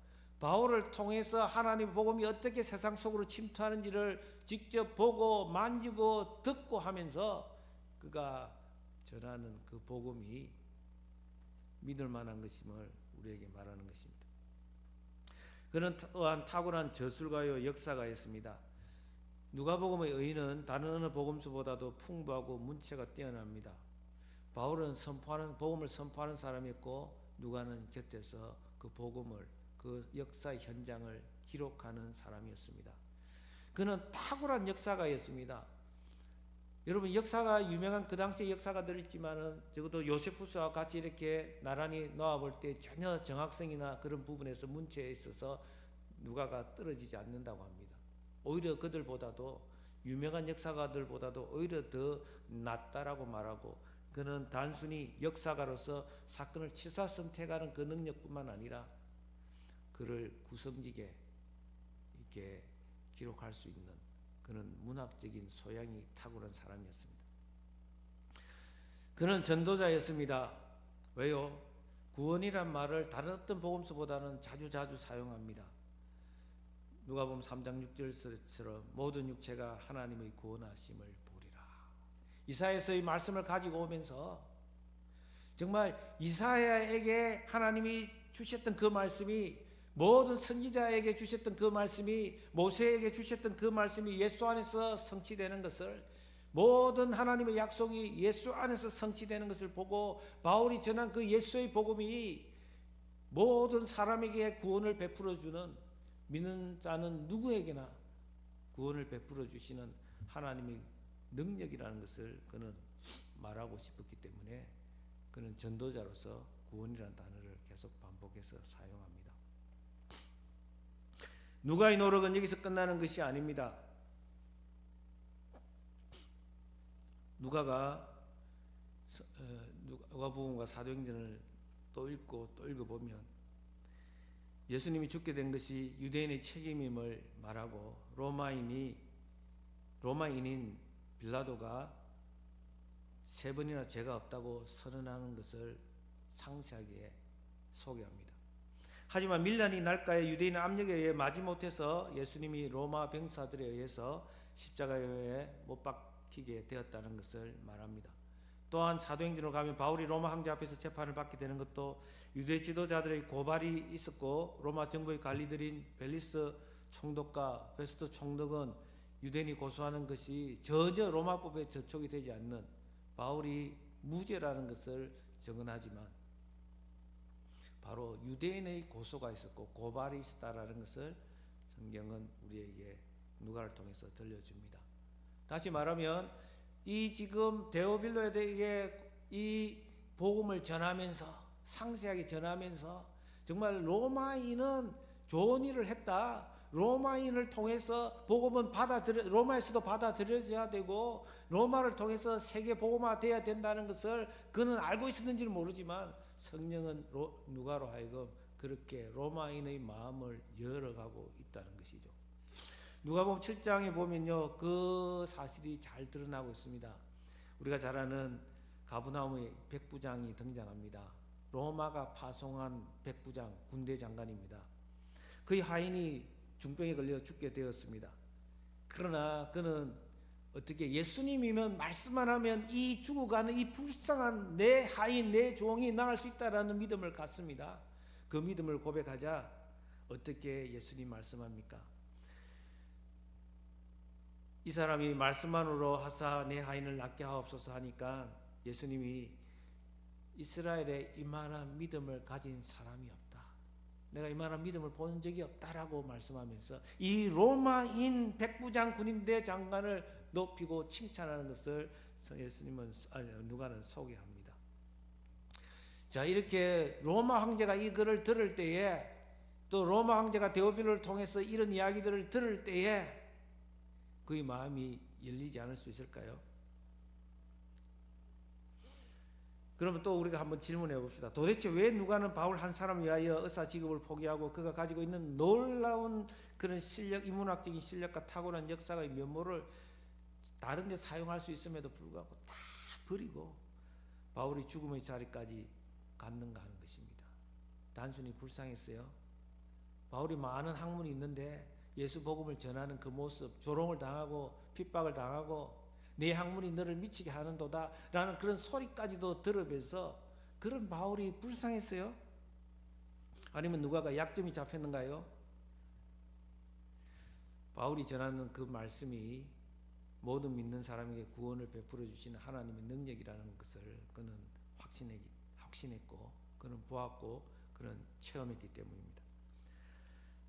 바울을 통해서 하나님의 복음이 어떻게 세상 속으로 침투하는지를 직접 보고 만지고 듣고 하면서 그가 전하는 그 복음이 믿을 만한 것임을 우리에게 말하는 것입니다. 그는 또한 탁월한 저술가요 역사가였습니다. 누가복음의 의의는 다른 어느 복음서보다도 풍부하고 문체가 뛰어납니다. 바울은 복음을 선포하는 사람이었고 누가는 곁에서 그 복음을 그 역사의 현장을 기록하는 사람이었습니다. 그는 탁월한 역사가였습니다. 여러분 역사가 유명한 그 당시의 역사가들 있지만은 적어도 요세푸스와 같이 이렇게 나란히 놓아볼 때 전혀 정확성이나 그런 부분에서 문체에 있어서 누가가 떨어지지 않는다고 합니다. 오히려 그들보다도 유명한 역사가들보다도 오히려 더 낫다라고 말하고 그는 단순히 역사가로서 사건을 치사선택하는 그 능력뿐만 아니라 그를 구성지게 이렇게 기록할 수 있는 그는 문학적인 소양이 탁월한 사람이었습니다. 그는 전도자였습니다. 왜요? 구원이란 말을 다른 어떤 복음서보다는 자주 사용합니다. 누가복음 3장 6절처럼 모든 육체가 하나님의 구원하심을 보리라. 이사야서의 말씀을 가지고 오면서 정말 이사야에게 하나님이 주셨던 그 말씀이 모든 선지자에게 주셨던 그 말씀이 모세에게 주셨던 그 말씀이 예수 안에서 성취되는 것을 모든 하나님의 약속이 예수 안에서 성취되는 것을 보고 바울이 전한 그 예수의 복음이 모든 사람에게 구원을 베풀어 주는 믿는 자는 누구에게나 구원을 베풀어 주시는 하나님의 능력이라는 것을 그는 말하고 싶었기 때문에 그는 전도자로서 구원이라는 단어를 계속 반복해서 사용합니다. 누가의 노력은 여기서 끝나는 것이 아닙니다. 누가복음과 사도행전을 또 읽고 또 읽어보면 예수님이 죽게 된 것이 유대인의 책임임을 말하고 로마인인 빌라도가 3번이나 죄가 없다고 선언하는 것을 상세하게 소개합니다. 하지만 밀란이 날까에 유대인 압력에 의해 마지못해서 예수님이 로마 병사들에 의해서 십자가에 못 박히게 되었다는 것을 말합니다. 또한 사도행전으로 가면 바울이 로마 황제 앞에서 재판을 받게 되는 것도 유대 지도자들의 고발이 있었고 로마 정부의 관리들인 벨리스 총독과 베스토 총독은 유대인이 고소하는 것이 전혀 로마법에 저촉이 되지 않는 바울이 무죄라는 것을 증언하지만 바로 유대인의 고소가 있었고 고발이 있었다라는 것을 성경은 우리에게 누가를 통해서 들려줍니다. 다시 말하면 이 지금 데오빌로에게 이 복음을 전하면서 상세하게 전하면서 정말 로마인은 좋은 일을 했다. 로마인을 통해서 복음은 로마에서도 받아들여져야 되고 로마를 통해서 세계 복음화 돼야 된다는 것을 그는 알고 있었는지는 모르지만 성령은 누가로 하여금 그렇게 로마인의 마음을 열어가고 있다는 것이죠. 누가복음 7장에 보면요 그 사실이 잘 드러나고 있습니다. 우리가 잘 아는 가브나움의 백부장이 등장합니다. 로마가 파송한 백부장 군대 장관입니다. 그의 하인이 중병에 걸려 죽게 되었습니다. 그러나 그는 어떻게 예수님이면 말씀만 하면 이 죽어가는 이 불쌍한 내 하인 내 종이 나을 수 있다라는 믿음을 갖습니다. 그 믿음을 고백하자 어떻게 예수님 말씀합니까? 이 사람이 말씀만으로 하사 내 하인을 낫게 하옵소서 하니까 예수님이 이스라엘에 이만한 믿음을 가진 사람이 없다. 내가 이만한 믿음을 본 적이 없다라고 말씀하면서 이 로마인 백부장 군인대 장관을 높이고 칭찬하는 것을 누가는 소개합니다. 자, 이렇게 로마 황제가 이 글을 들을 때에 또 로마 황제가 데오빌로를 통해서 이런 이야기들을 들을 때에 그의 마음이 열리지 않을 수 있을까요? 그러면 또 우리가 한번 질문해 봅시다. 도대체 왜 누가는 바울 한 사람을 위하여 의사 직업을 포기하고 그가 가지고 있는 놀라운 그런 실력, 인문학적인 실력과 탁월한 역사의 면모를 다른 데 사용할 수 있음에도 불구하고 다 버리고 바울이 죽음의 자리까지 갔는가 하는 것입니다. 단순히 불쌍했어요. 바울이 많은 학문이 있는데 예수 복음을 전하는 그 모습, 조롱을 당하고 핍박을 당하고 내 학문이 너를 미치게 하는도다 라는 그런 소리까지도 들으면서 그런 바울이 불쌍했어요? 아니면 누가가 약점이 잡혔는가요? 바울이 전하는 그 말씀이 모든 믿는 사람에게 구원을 베풀어 주시는 하나님의 능력이라는 것을 그는 확신했고 그는 보았고 그는 체험했기 때문입니다.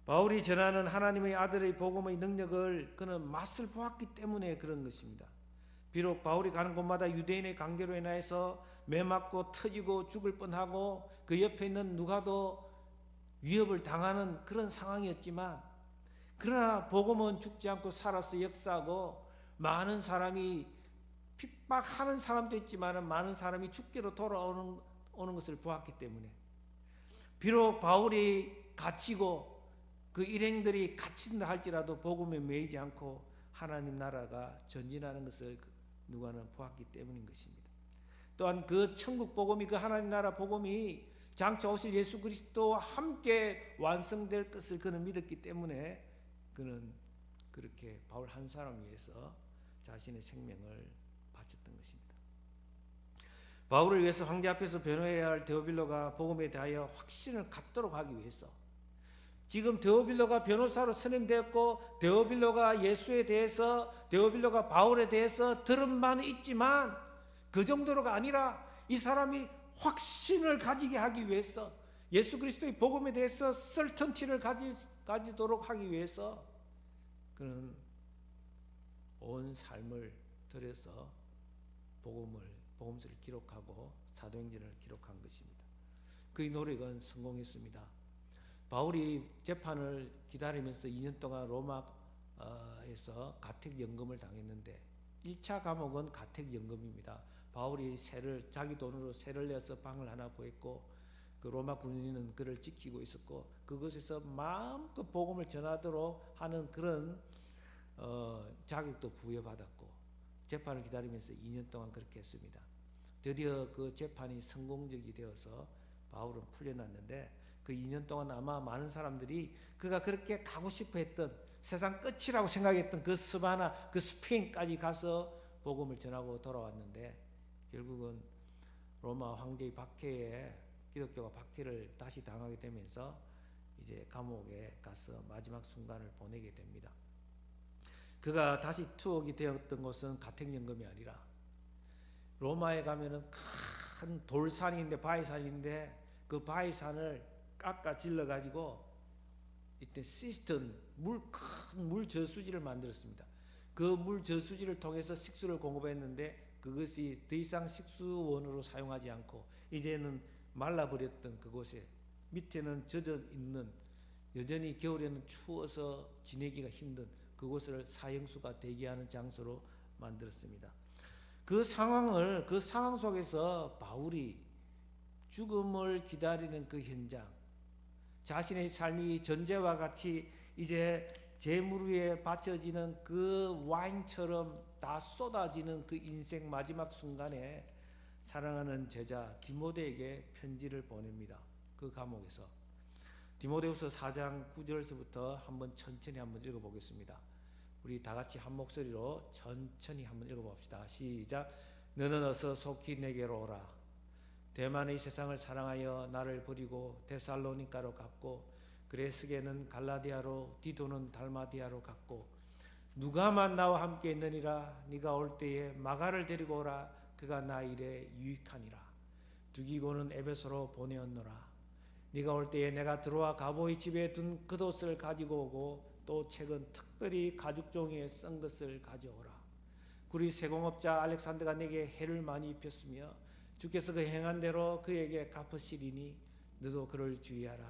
바울이 전하는 하나님의 아들의 복음의 능력을 그는 맛을 보았기 때문에 그런 것입니다. 비록 바울이 가는 곳마다 유대인의 강제로 인하여서 매맞고 터지고 죽을 뻔하고 그 옆에 있는 누가도 위협을 당하는 그런 상황이었지만, 그러나 복음은 죽지 않고 살아서 역사하고 많은 사람이 핍박하는 사람도 있지만 많은 사람이 죽게로 돌아오는 것을 보았기 때문에, 비록 바울이 갇히고 그 일행들이 갇힌다 할지라도 복음에 매이지 않고 하나님 나라가 전진하는 것을 누가는 보았기 때문인 것입니다. 또한 그 천국 복음이, 그 하나님 나라 복음이 장차 오실 예수 그리스도와 함께 완성될 것을 그는 믿었기 때문에 그는 그렇게 바울 한 사람 위해서 자신의 생명을 바쳤던 것입니다. 바울을 위해서 황제 앞에서 변호해야 할 데오빌로가 복음에 대하여 확신을 갖도록 하기 위해서, 지금 데오빌로가 변호사로 선임되었고 데오빌로가 예수에 대해서, 데오빌로가 바울에 대해서 들은 바는 있지만 그 정도로가 아니라 이 사람이 확신을 가지게 하기 위해서, 예수 그리스도의 복음에 대해서 설턴티를 가지도록 하기 위해서 그는 온 삶을 들여서 복음서를 기록하고 사도행전을 기록한 것입니다. 그의 노력은 성공했습니다. 바울이 재판을 기다리면서 2년 동안 로마에서 가택연금을 당했는데 1차 감옥은 가택연금입니다. 바울이 자기 돈으로 세를 내서 방을 하나 구했고 그 로마 군인은 그를 지키고 있었고 그것에서 마음껏 복음을 전하도록 하는 그런 자격도 부여받았고 재판을 기다리면서 2년 동안 그렇게 했습니다. 드디어 그 재판이 성공적이 되어서 바울은 풀려났는데 그 2년 동안 아마 많은 사람들이 그가 그렇게 가고 싶어 했던, 세상 끝이라고 생각했던 그 스바나, 그 스페인까지 가서 복음을 전하고 돌아왔는데 결국은 로마 황제의 박해에 기독교가 박해를 다시 당하게 되면서 이제 감옥에 가서 마지막 순간을 보내게 됩니다. 그가 다시 투옥이 되었던 곳은 가택연금이 아니라 로마에 가면은 큰 돌산인데, 바위산인데 그 바위산을 깎아 질러 가지고 이때 시스턴, 큰 물 저수지를 만들었습니다. 그 물 저수지를 통해서 식수를 공급했는데 그것이 더 이상 식수원으로 사용하지 않고 이제는 말라버렸던 그곳에 밑에는 젖어 있는, 여전히 겨울에는 추워서 지내기가 힘든 그곳을 사형수가 대기하는 장소로 만들었습니다. 그 상황 속에서 바울이 죽음을 기다리는 그 현장, 자신의 삶이 전제와 같이 이제 재물 위에 바쳐지는 그 와인처럼 다 쏟아지는 그 인생 마지막 순간에 사랑하는 제자 디모데에게 편지를 보냅니다. 그 감옥에서. 디모데후서 4장 9절서부터 천천히 한번 읽어보겠습니다. 우리 다 같이 한 목소리로 천천히 한번 읽어봅시다. 시작. 너는 어서 속히 내게로 오라. 대만의 세상을 사랑하여 나를 버리고 데살로니가로 갔고 그레스게는 갈라디아로 디도는 달마디아로 갔고 누가만 나와 함께 있느니라. 네가 올 때에 마가를 데리고 오라. 그가 나 일에 유익하니라. 두기고는 에베소로 보내었노라. 네가 올 때에 내가 들어와 가보의 집에 둔 겉옷을 가지고 오고 또 책은 특별히 가죽 종이에 쓴 것을 가져오라. 구리 세공업자 알렉산더가 내게 해를 많이 입혔으며 주께서 그 행한 대로 그에게 갚으시리니 너도 그를 주의하라.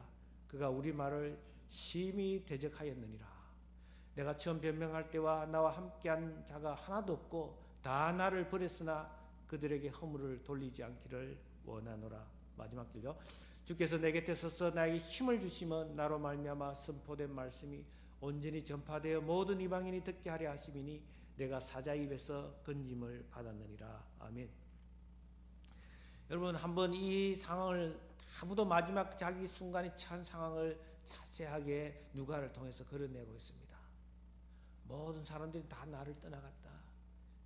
그가 우리 말을 심히 대적하였느니라. 내가 처음 변명할 때와 나와 함께한 자가 하나도 없고 다 나를 버렸으나 그들에게 허물을 돌리지 않기를 원하노라. 마지막 절요. 주께서 내 곁에 서서 나에게 힘을 주시면 나로 말미암아 선포된 말씀이 온전히 전파되어 모든 이방인이 듣게 하려 하심이니 내가 사자 입에서 건짐을 받았느니라. 아멘. 여러분, 한번 이 상황을 아무도 마지막 자기 순간에 처한 상황을 자세하게 누가를 통해서 그려내고 있습니다. 모든 사람들이 다 나를 떠나갔다.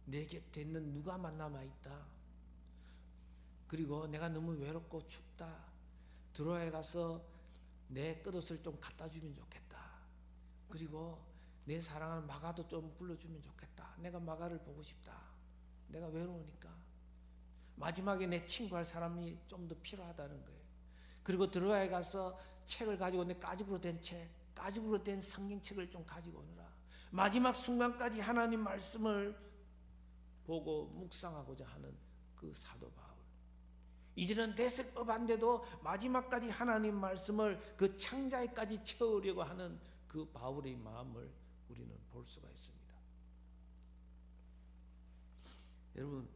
내 곁에 있는 누가만 남아있다. 그리고 내가 너무 외롭고 춥다. 드로아에 가서 내 겉옷을 좀 갖다 주면 좋겠다. 그리고 내 사랑하는 마가도 좀 불러주면 좋겠다. 내가 마가를 보고 싶다. 내가 외로우니까. 마지막에 내 친구할 사람이 좀 더 필요하다는 거예요. 그리고 드로아에 가서 책을 가지고 내 가죽으로 된 책, 가죽으로 된 성경책을 좀 가지고 오느라. 마지막 순간까지 하나님 말씀을 보고 묵상하고자 하는 그 사도 바울. 이제는 됐을 법한데도 마지막까지 하나님 말씀을 그 창자에까지 채우려고 하는 그 바울의 마음을 우리는 볼 수가 있습니다. 여러분,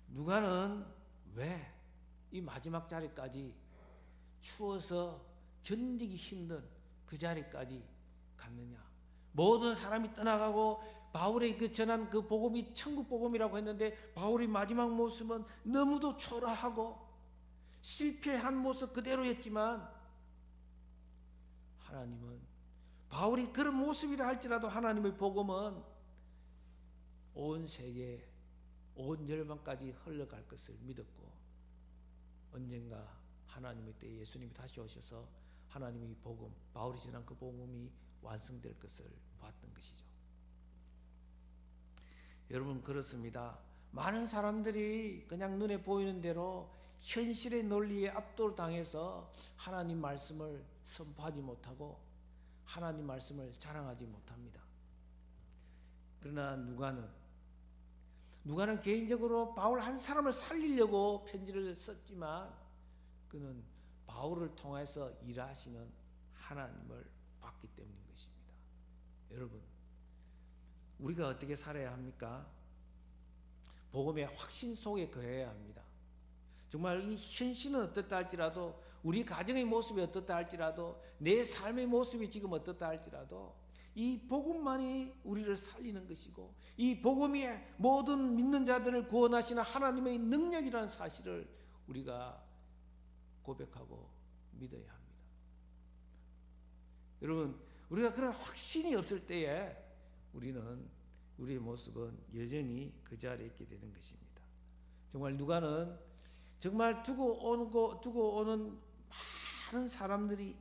누가는 왜 이 마지막 자리까지 추워서 견디기 힘든 그 자리까지 갔느냐? 모든 사람이 떠나가고 바울의 그 전한 그 복음이 천국 복음이라고 했는데 바울의 마지막 모습은 너무도 초라하고 실패한 모습 그대로였지만 하나님은 바울이 그런 모습이라 할지라도 하나님의 복음은 온 세계 온 열방까지 흘러갈 것을 믿었고 언젠가 하나님의 때에 예수님이 다시 오셔서 하나님의 복음, 바울이 전한 그 복음이 완성될 것을 봤던 것이죠. 여러분, 그렇습니다. 많은 사람들이 그냥 눈에 보이는 대로 현실의 논리에 압도당해서 하나님 말씀을 선포하지 못하고 하나님 말씀을 자랑하지 못합니다. 그러나 누가는 개인적으로 바울 한 사람을 살리려고 편지를 썼지만 그는 바울을 통해서 일하시는 하나님을 봤기 때문인 것입니다. 여러분, 우리가 어떻게 살아야 합니까? 복음의 확신 속에 거해야 합니다. 정말 이 현실은 어떻다 할지라도 우리 가정의 모습이 어떻다 할지라도 내 삶의 모습이 지금 어떻다 할지라도 이 복음만이 우리를 살리는 것이고 이 복음이 모든 믿는 자들을 구원하시는 하나님의 능력이라는 사실을 우리가 고백하고 믿어야 합니다. 여러분, 우리가 그런 확신이 없을 때에 우리의 모습은 여전히 그 자리에 있게 되는 것입니다. 정말 누가는 정말 두고 오는 많은 사람들이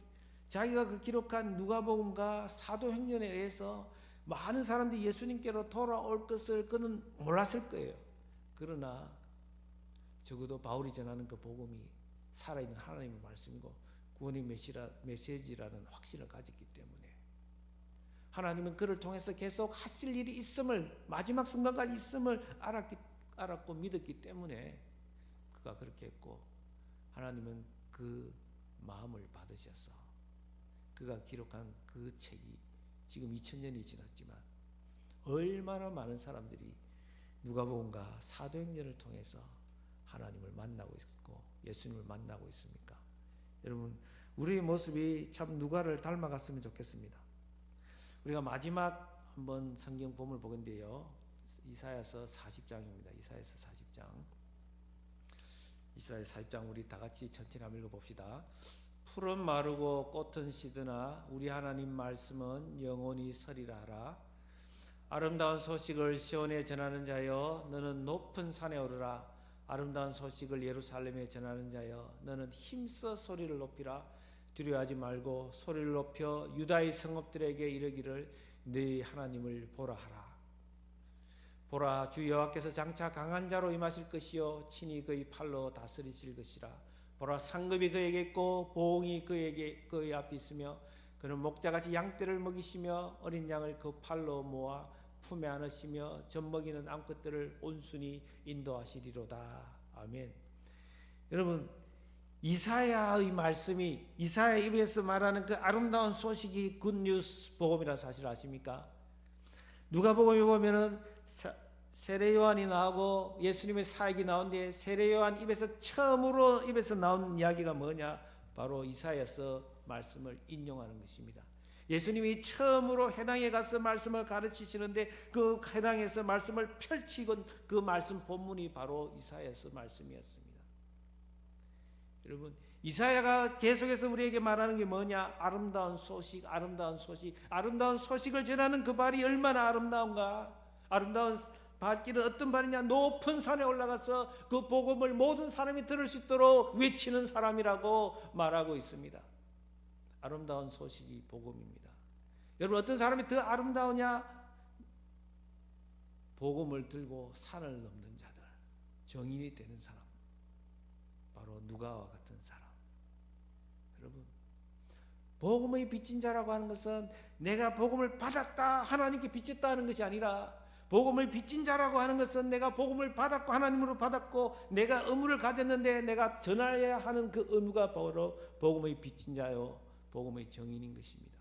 자기가 그 기록한 누가복음과 사도행전에 의해서 많은 사람들이 예수님께로 돌아올 것을 그는 몰랐을 거예요. 그러나 적어도 바울이 전하는 그 복음이 살아있는 하나님의 말씀이고 구원의 메시지라는 확신을 가졌기 때문에 하나님은 그를 통해서 계속 하실 일이 있음을 마지막 순간까지 있음을 알았고 믿었기 때문에 그가 그렇게 했고 하나님은 그 마음을 받으셔서 그가 기록한 그 책이 지금 2000년이 지났지만 얼마나 많은 사람들이 누가복음과 사도행전을 통해서 하나님을 만나고 있고 예수님을 만나고 있습니까? 여러분, 우리의 모습이 참 누가를 닮아갔으면 좋겠습니다. 우리가 마지막 한번 성경 본문을 보건데요. 이사야서 40장입니다. 이사야서 40장. 이사야서 40장 우리 다 같이 천천히 한번 읽어봅시다. 풀은 마르고 꽃은 시드나 우리 하나님 말씀은 영원히 서리라 하라. 아름다운 소식을 시온에 전하는 자여 너는 높은 산에 오르라. 아름다운 소식을 예루살렘에 전하는 자여 너는 힘써 소리를 높이라. 두려워하지 말고 소리를 높여 유다의 성읍들에게 이르기를 너희 하나님을 보라 하라. 보라, 주 여호와께서 장차 강한 자로 임하실 것이요 친히 그의 팔로 다스리실 것이라. 보라, 상급이 그에게 있고 보응이 그의 앞에 있으며 그는 목자같이 양떼를 먹이시며 어린 양을 그 팔로 모아 품에 안으시며 젖먹이는 암컷들을 온순히 인도하시리로다. 아멘. 여러분, 이사야의 말씀이 이사야 입에서 말하는 그 아름다운 소식이 굿뉴스 복음이라는 사실 아십니까? 누가복음에 보면은 세례 요한이 나오고 예수님의 사역이 나오는데 세례 요한 처음으로 입에서 나온 이야기가 뭐냐? 바로 이사야서 말씀을 인용하는 것입니다. 예수님이 처음으로 해당에 가서 말씀을 가르치시는데 그 해당에서 말씀을 펼치고 그 말씀 본문이 바로 이사야서 말씀이었습니다. 여러분, 이사야가 계속해서 우리에게 말하는 게 뭐냐? 아름다운 소식, 아름다운 소식, 아름다운 소식을 전하는 그 발이 얼마나 아름다운가? 아름다운 발길은 어떤 발이냐? 높은 산에 올라가서 그 복음을 모든 사람이 들을 수 있도록 외치는 사람이라고 말하고 있습니다. 아름다운 소식이 복음입니다. 여러분, 어떤 사람이 더 아름다우냐? 복음을 들고 산을 넘는 자들, 정인이 되는 사람, 바로 누가와 같은 사람. 여러분, 복음의 빚진 자라고 하는 것은 내가 복음을 받았다, 하나님께 빚졌다는 것이 아니라, 복음을 빚진 자라고 하는 것은 내가 복음을 받았고 하나님으로 받았고 내가 의무를 가졌는데 내가 전해야 하는 그 의무가 바로 복음의 빚진 자요, 복음의 정인인 것입니다.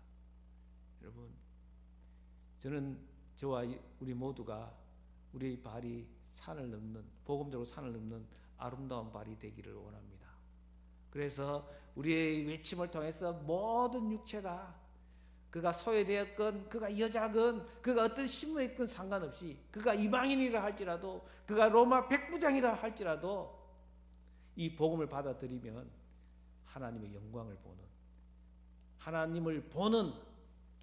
여러분, 저는 저와 우리 모두가 우리의 발이 산을 넘는, 복음대로 산을 넘는 아름다운 발이 되기를 원합니다. 그래서 우리의 외침을 통해서 모든 육체가, 그가 소외되었건 그가 여자건 그가 어떤 신분에 있건 상관없이, 그가 이방인이라 할지라도 그가 로마 백부장이라 할지라도 이 복음을 받아들이면 하나님의 영광을 보는, 하나님을 보는,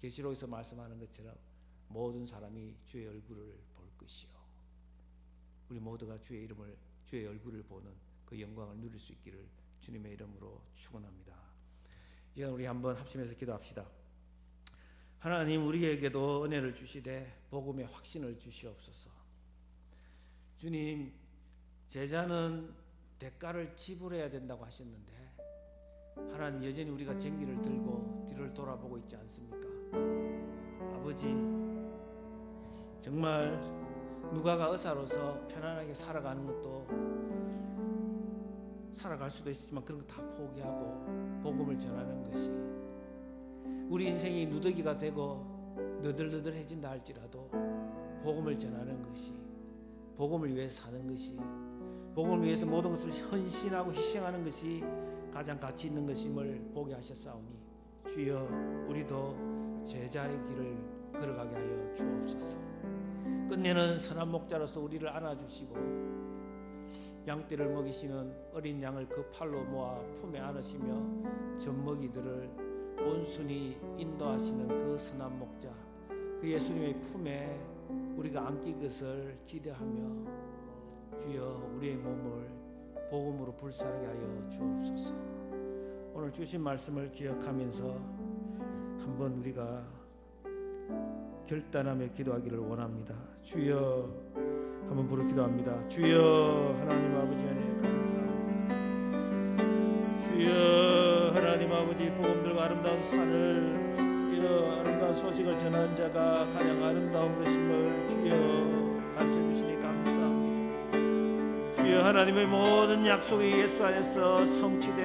계시록에서 말씀하는 것처럼 모든 사람이 주의 얼굴을 볼 것이요, 우리 모두가 주의 얼굴을 보는 그 영광을 누릴 수 있기를 주님의 이름으로 축원합니다. 이제 우리 한번 합심해서 기도합시다. 하나님, 우리에게도 은혜를 주시되 복음의 확신을 주시옵소서. 주님, 제자는 대가를 지불해야 된다고 하셨는데 하나님, 여전히 우리가 쟁기를 들고 뒤를 돌아보고 있지 않습니까? 아버지, 정말 누가가 의사로서 편안하게 살아가는 것도 살아갈 수도 있지만 그런 거 다 포기하고 복음을 전하는 것이 우리 인생이 누더기가 되고 너덜너덜해진다 할지라도 복음을 전하는 것이, 복음을 위해서 사는 것이, 복음을 위해서 모든 것을 헌신하고 희생하는 것이 가장 가치 있는 것임을 보게 하셨사오니 주여, 우리도 제자의 길을 걸어가게 하여 주옵소서. 끝내는 선한 목자로서 우리를 안아주시고 양떼를 먹이시는 어린 양을 그 팔로 모아 품에 안으시며 젖먹이들을 온순히 인도하시는 그 선한 목자, 그 예수님의 품에 우리가 안길 것을 기대하며 주여, 우리의 몸을 복음으로 불사르게 하여 주옵소서. 오늘 주신 말씀을 기억하면서 한번 우리가 결단하며 기도하기를 원합니다. 주여, 한번 부르 기도합니다. 주여, 하나님 아버지 은혜 감사합니다. 주여, 하나님 아버지, 복음들과 아름다운 산을, 주여, 아름다운 소식을 전하는 자가 가장 아름다운 것임을 주여 가르쳐 주시니 감사합니다. 주여, 하나님의 모든 약속이 예수 안에서 성취되고